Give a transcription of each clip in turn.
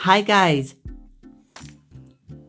Hi guys.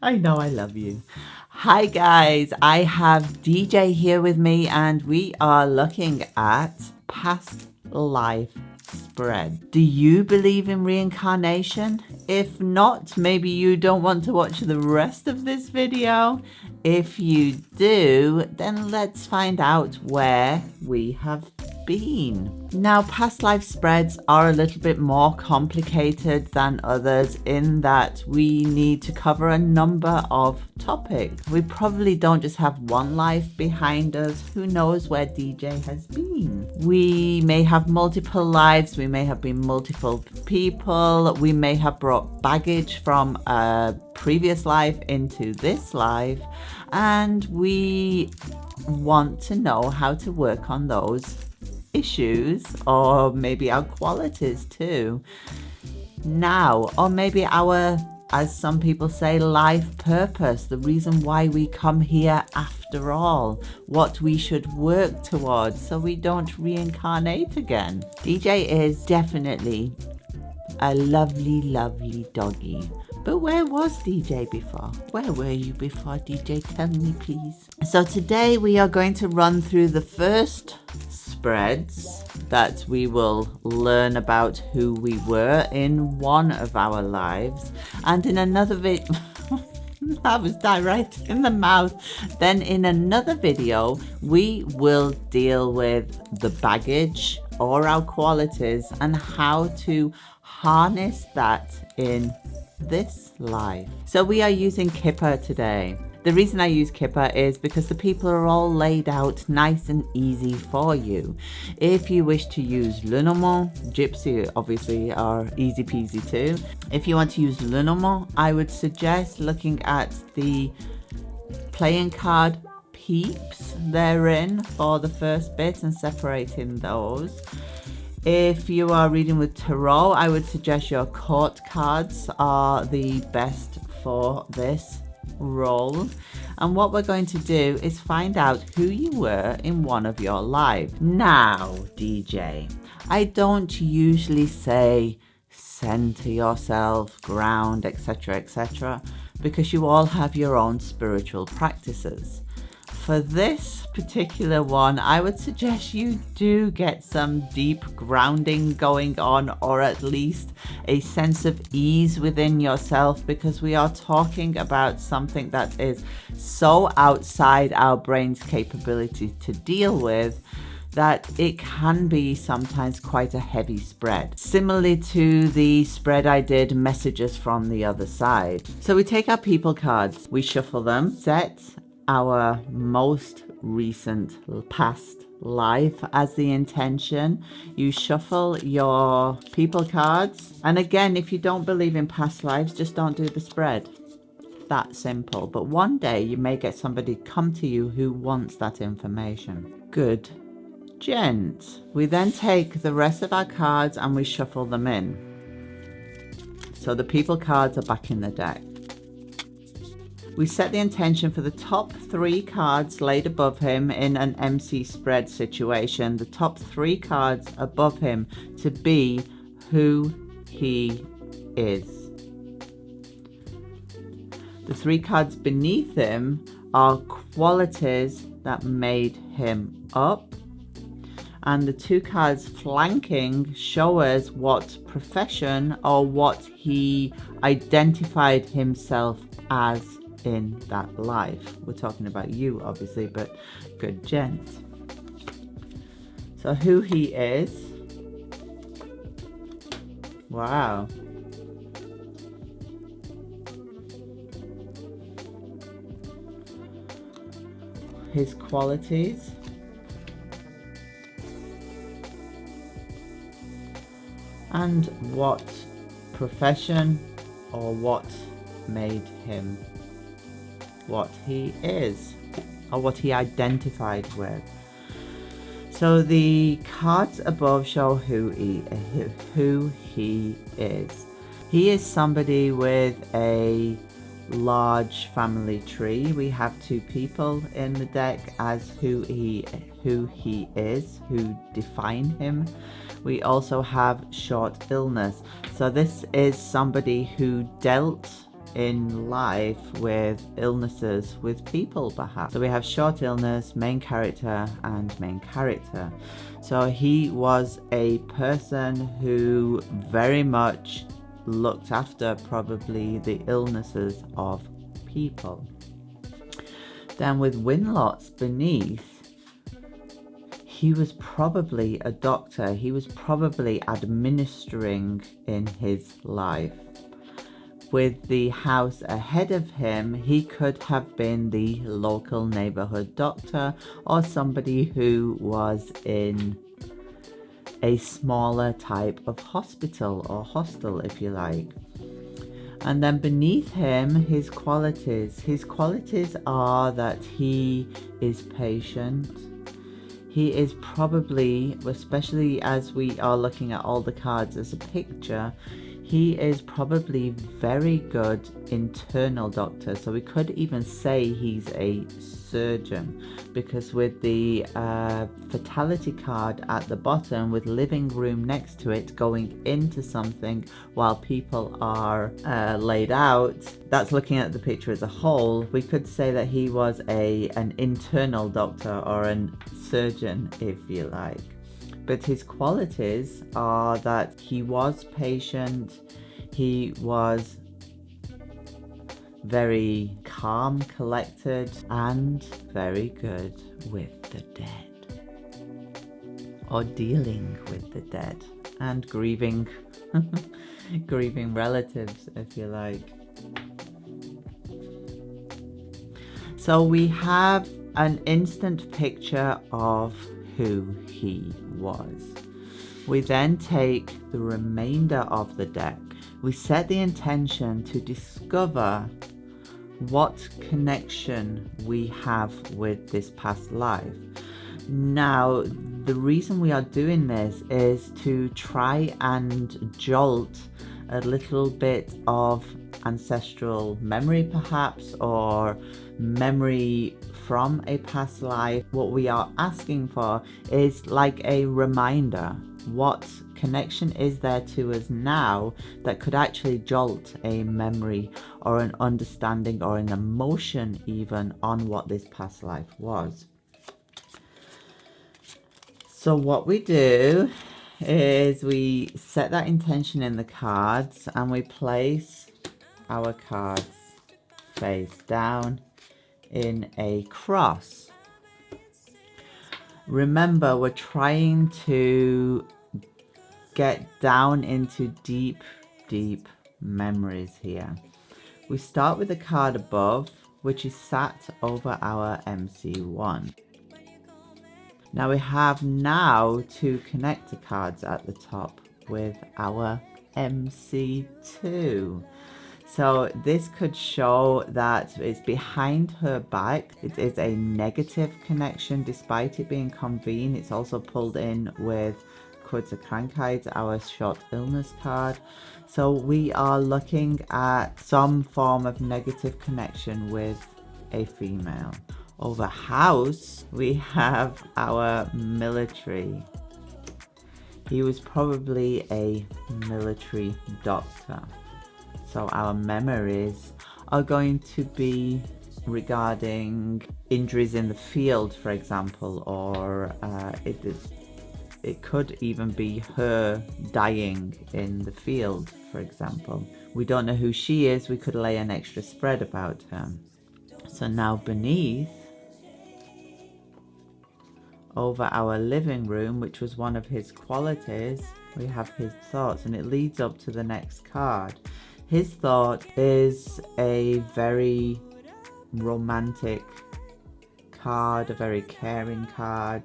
I know I love you. Hi guys, I have DJ here with me and we are looking at past life spread. Do you believe in reincarnation? If not, maybe you don't want to watch the rest of this video. If you do, then let's find out where we have been. Now, past life spreads are a little bit more complicated than others in that we need to cover a number of topics. We probably don't just have one life behind us. Who knows where DJ has been? We may have multiple lives. We may have been multiple people. We may have brought baggage from a previous life into this life. And we want to know how to work on those issues, or maybe our qualities too now, or maybe our, as some people say, life purpose, the reason why we come here after all, what we should work towards so we don't reincarnate again. DJ is definitely a lovely doggy. But where was DJ before? Where were you before, DJ? Tell me, please. So today we are going to run through the first spreads that we will learn about who we were in one of our lives, and in another video that was direct in the mouth. Then in another video we will deal with the baggage or our qualities and how to harness that in this life. So we are using Kipper today. The reason I use Kipper is because the people are all laid out nice and easy for you. If you wish to use Lenormand, Gypsy obviously are easy peasy too. If you want to use Lenormand, I would suggest looking at the playing card peeps therein for the first bit and separating those. If you are reading with tarot, I would suggest your court cards are the best for this role. And what we're going to do is find out who you were in one of your lives. Now, DJ, I don't usually say center yourself, ground, etc., because you all have your own spiritual practices. For this particular one, I would suggest you do get some deep grounding going on, or at least a sense of ease within yourself, because we are talking about something that is so outside our brain's capability to deal with that it can be sometimes quite a heavy spread. Similarly to the spread I did, messages from the other side. So we take our people cards, we shuffle them, set our most recent past life as the intention. You shuffle your people cards, and again, if you don't believe in past lives, just don't do the spread. That simple. But one day you may get somebody come to you who wants that information. Good gent. We then take the rest of our cards and we shuffle them in. So the people cards are back in the deck. We set the intention for the top 3 cards laid above him in an MC spread situation, the top 3 cards above him to be who he is. The 3 cards beneath him are qualities that made him up, and the 2 cards flanking show us what profession or what he identified himself as in that life. We're talking about you obviously, but good gent. So who he is. Wow. His qualities. And what profession or what made him what he is, or what he identified with. So the cards above show who he is. He is somebody with a large family tree. We have two people in the deck as who he is, who define him. We also have short illness. So this is somebody who dealt in life with illnesses with people, perhaps. So we have short illness, main character, and main character. So he was a person who very much looked after probably the illnesses of people. Then with Winlots beneath, he was probably a doctor. He was probably administering in his life. With the house ahead of him, he could have been the local neighborhood doctor or somebody who was in a smaller type of hospital or hostel, if you like. And then beneath him, his qualities. His qualities are that he is patient. He is probably, especially as we are looking at all the cards as a picture, he is probably very good internal doctor. So we could even say he's a surgeon, because with the fatality card at the bottom with living room next to it going into something while people are laid out, that's looking at the picture as a whole. We could say that he was an internal doctor or a surgeon, if you like. But his qualities are that he was patient, he was very calm, collected, and very good with the dead. Or dealing with the dead and grieving, grieving relatives, if you like. So we have an instant picture of who he was. We then take the remainder of the deck. We set the intention to discover what connection we have with this past life. Now, the reason we are doing this is to try and jolt a little bit of ancestral memory, perhaps, or memory from a past life. What we are asking for is like a reminder. What connection is there to us now that could actually jolt a memory or an understanding or an emotion even on what this past life was? So what we do is we set that intention in the cards and we place our cards face down in a cross. Remember, we're trying to get down into deep, deep memories here. We start with the card above, which is sat over our MC1. Now we have now two connector cards at the top with our MC2. So this could show that it's behind her back. It is a negative connection despite it being convened. It's also pulled in with Kurze Krankheit, our short illness card. So we are looking at some form of negative connection with a female. Over house, we have our military. He was probably a military doctor. So our memories are going to be regarding injuries in the field, for example, or it could even be her dying in the field, for example. We don't know who she is. We could lay an extra spread about her. So now beneath, over our living room, which was one of his qualities, we have his thoughts, and it leads up to the next card. His thought is a very romantic card, a very caring card.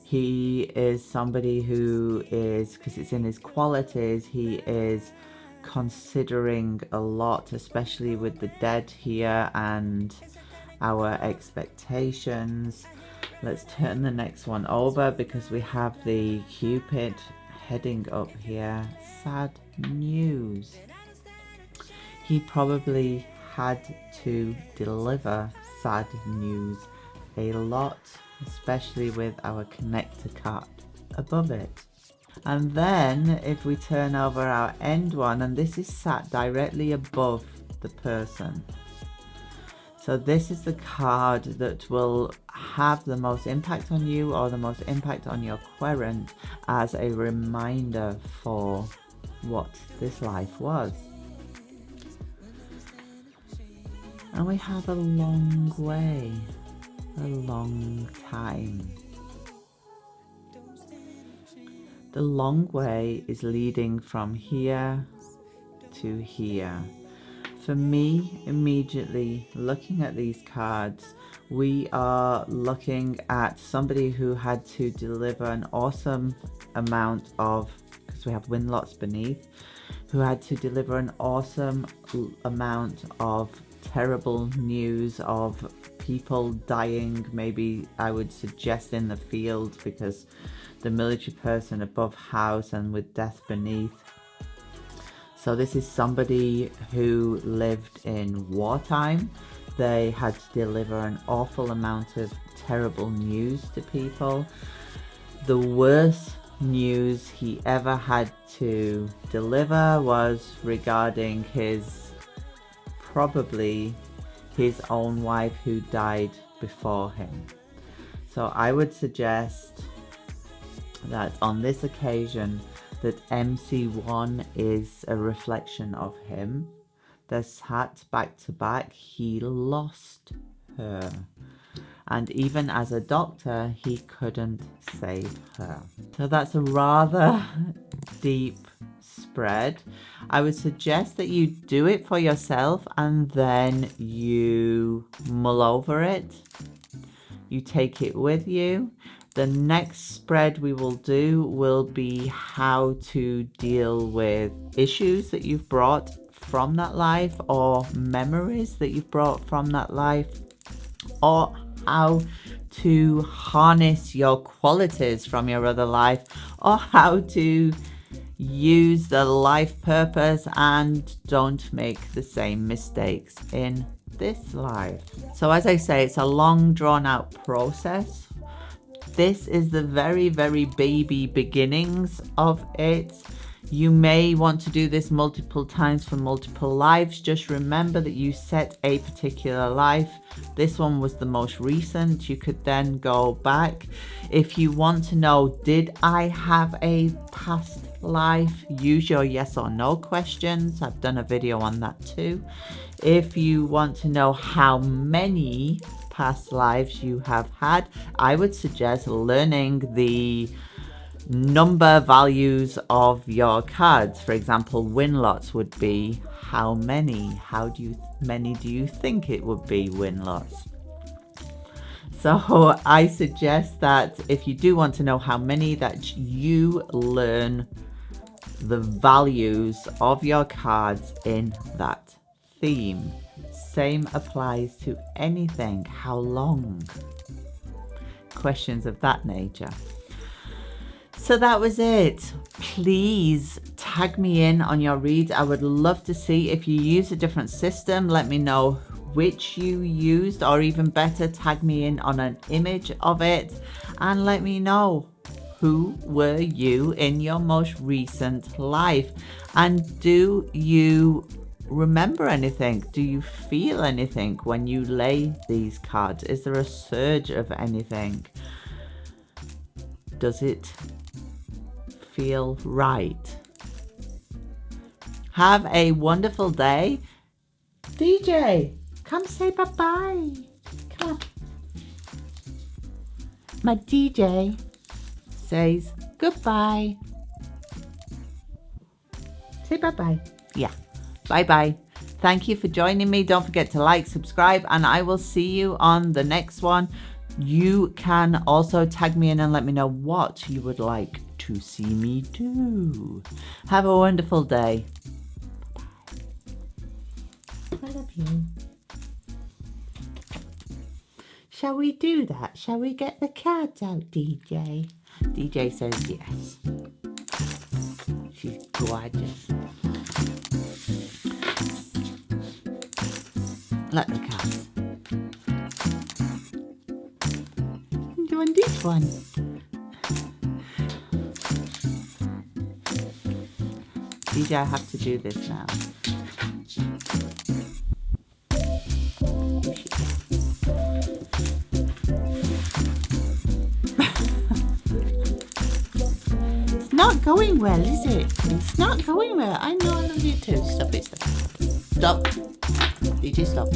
He is somebody who is, because it's in his qualities, he is considering a lot, especially with the dead here and our expectations. Let's turn the next one over because we have the Cupid heading up here. Sad news. He probably had to deliver sad news a lot, especially with our connector card above it. And then if we turn over our end one, and this is sat directly above the person. So this is the card that will have the most impact on you or the most impact on your querent as a reminder for what this life was. And we have a long way, a long time. The long way is leading from here to here. For me, immediately looking at these cards, we are looking at somebody who had to deliver an awesome amount of, because we have wind lots beneath, who had to deliver an awesome amount of terrible news of people dying, maybe I would suggest in the field, because the military person above house and with death beneath. So this is somebody who lived in wartime. They had to deliver an awful amount of terrible news to people. The worst news he ever had to deliver was regarding probably his own wife who died before him. So I would suggest that on this occasion that MC1 is a reflection of him. They're sat back to back. He lost her. And even as a doctor, he couldn't save her. So that's a rather deep spread. I would suggest that you do it for yourself and then you mull over it. You take it with you. The next spread we will do will be how to deal with issues that you've brought from that life, or memories that you've brought from that life, or how to harness your qualities from your other life, or how to use the life purpose and don't make the same mistakes in this life. So as I say, it's a long drawn out process. This is the very, very baby beginnings of it. You may want to do this multiple times for multiple lives. Just remember that you set a particular life. This one was the most recent. You could then go back. If you want to know, did I have a past life? Use your yes or no questions. I've done a video on that too. If you want to know how many past lives you have had, I would suggest learning the number values of your cards. For example, win lots would be how many? Many do you think it would be win lots? So I suggest that if you do want to know how many, that you learn the values of your cards in that theme. Same applies to anything. How long? Questions of that nature. So that was it. Please tag me in on your reads. I would love to see if you use a different system. Let me know which you used, or even better, tag me in on an image of it and let me know who were you in your most recent life, and do you remember anything? Do you feel anything when you lay these cards? Is there a surge of anything? Does it feel right? Have a wonderful day. DJ, come say bye-bye. Come on. My DJ says goodbye. Say bye-bye. Yeah. Bye-bye. Thank you for joining me. Don't forget to like, subscribe, and I will see you on the next one. You can also tag me in and let me know what you would like to see me do. Have a wonderful day. Bye-bye. I love you. Shall we do that? Shall we get the cards out, DJ? DJ says yes. She's gorgeous. Like the cat. You want this one? DJ, I have to do this now. It's not going well, is it? It's not going well. I know I love you too. Stop it, stop. Stop. DJ, stop.